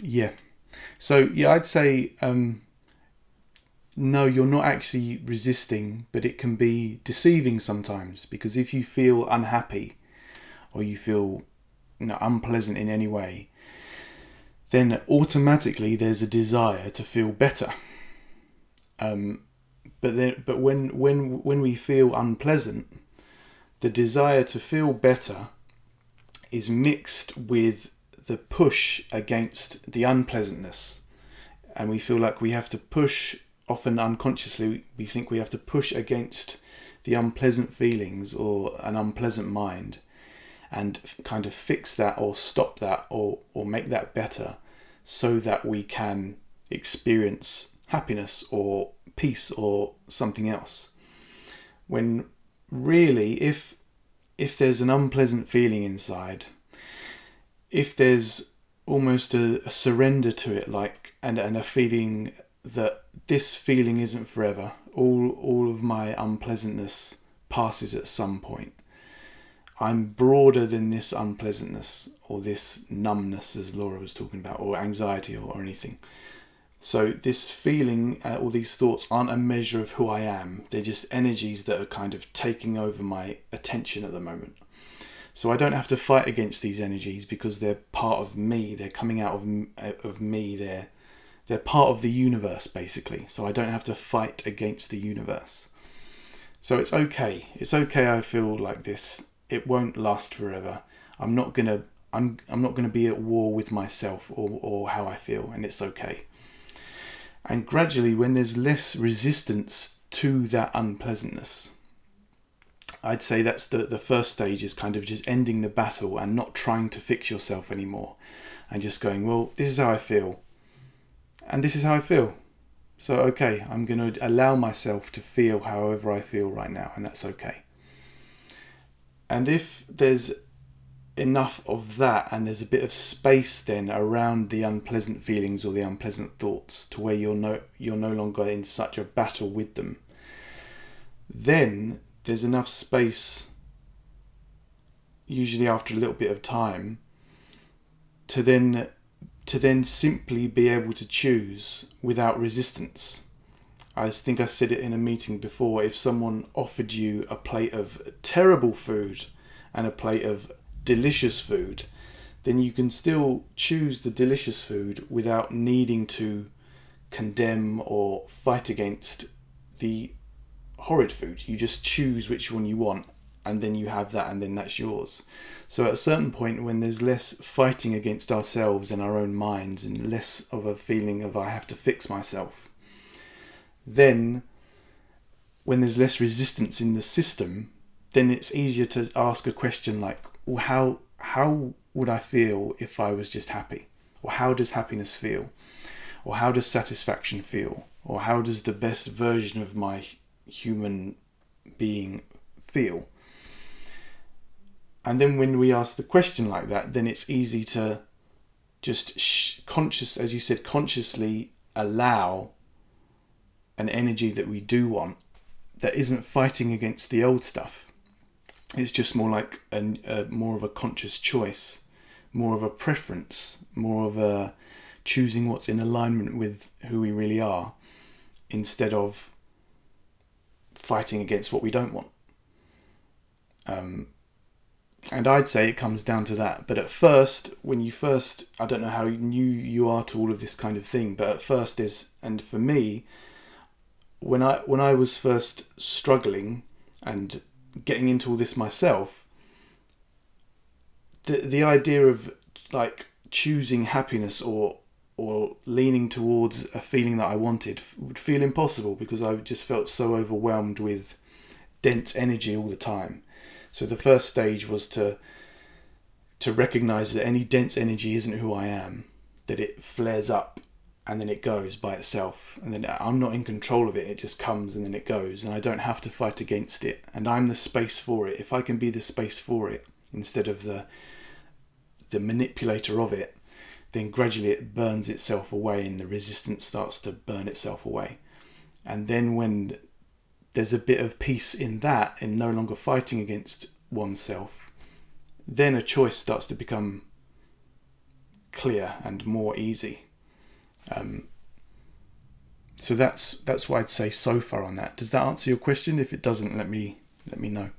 Yeah. So yeah, I'd say no, you're not actually resisting, but it can be deceiving sometimes, because if you feel unhappy or you feel, unpleasant in any way, then automatically there's a desire to feel better. But when we feel unpleasant, the desire to feel better is mixed with the push against the unpleasantness, and we feel like we have to push. Often unconsciously, we think we have to push against the unpleasant feelings or an unpleasant mind, and kind of fix that or stop that or make that better, so that we can experience happiness or peace or something else. When really, if there's an unpleasant feeling inside, if there's almost a surrender to it, like, and a feeling that this feeling isn't forever, all of my unpleasantness passes at some point. I'm broader than this unpleasantness or this numbness, as Laura was talking about, or anxiety or anything. So this feeling or these thoughts aren't a measure of who I am. They're just energies that are kind of taking over my attention at the moment. So I don't have to fight against these energies, because they're part of me. They're coming out of me. They're part of the universe, basically. So I don't have to fight against the universe. So it's okay. It's okay. I feel like this. It won't last forever. I'm not gonna be at war with myself or how I feel, and it's okay. And gradually, when there's less resistance to that unpleasantness, I'd say that's the first stage, is kind of just ending the battle and not trying to fix yourself anymore, and just going, well, this is how I feel, and this is how I feel. So, okay, I'm going to allow myself to feel however I feel right now, and that's okay. And if there's enough of that, and there's a bit of space then around the unpleasant feelings or the unpleasant thoughts, to where you're no longer in such a battle with them, then there's enough space, usually after a little bit of time, to then simply be able to choose without resistance. I think I said it in a meeting before. If someone offered you a plate of terrible food and a plate of delicious food, then you can still choose the delicious food without needing to condemn or fight against the horrid food. You just choose which one you want, and then you have that, and then that's yours. So at a certain point, when there's less fighting against ourselves and our own minds, and less of a feeling of I have to fix myself, then when there's less resistance in the system, then it's easier to ask a question like, well, how would I feel if I was just happy? Or how does happiness feel? Or how does satisfaction feel? Or how does the best version of my human being feel? And then when we ask the question like that, then it's easy to just as you said, consciously allow an energy that we do want, that isn't fighting against the old stuff. It's just more like more of a conscious choice, more of a preference, more of a choosing what's in alignment with who we really are, instead of fighting against what we don't want. And I'd say it comes down to that. But at first, I don't know how new you are to all of this kind of thing, but at first and for me, when I was first struggling and getting into all this myself, the idea of like choosing happiness or leaning towards a feeling that I wanted would feel impossible, because I just felt so overwhelmed with dense energy all the time. So the first stage was to recognize that any dense energy isn't who I am, that it flares up and then it goes by itself, and then I'm not in control of it. It just comes and then it goes, and I don't have to fight against it, and I'm the space for it. If I can be the space for it instead of the manipulator of it, then gradually it burns itself away, and the resistance starts to burn itself away. And then when there's a bit of peace in that, in no longer fighting against oneself, then a choice starts to become clear and more easy. So that's what I'd say so far on that. Does that answer your question? If it doesn't, let me know.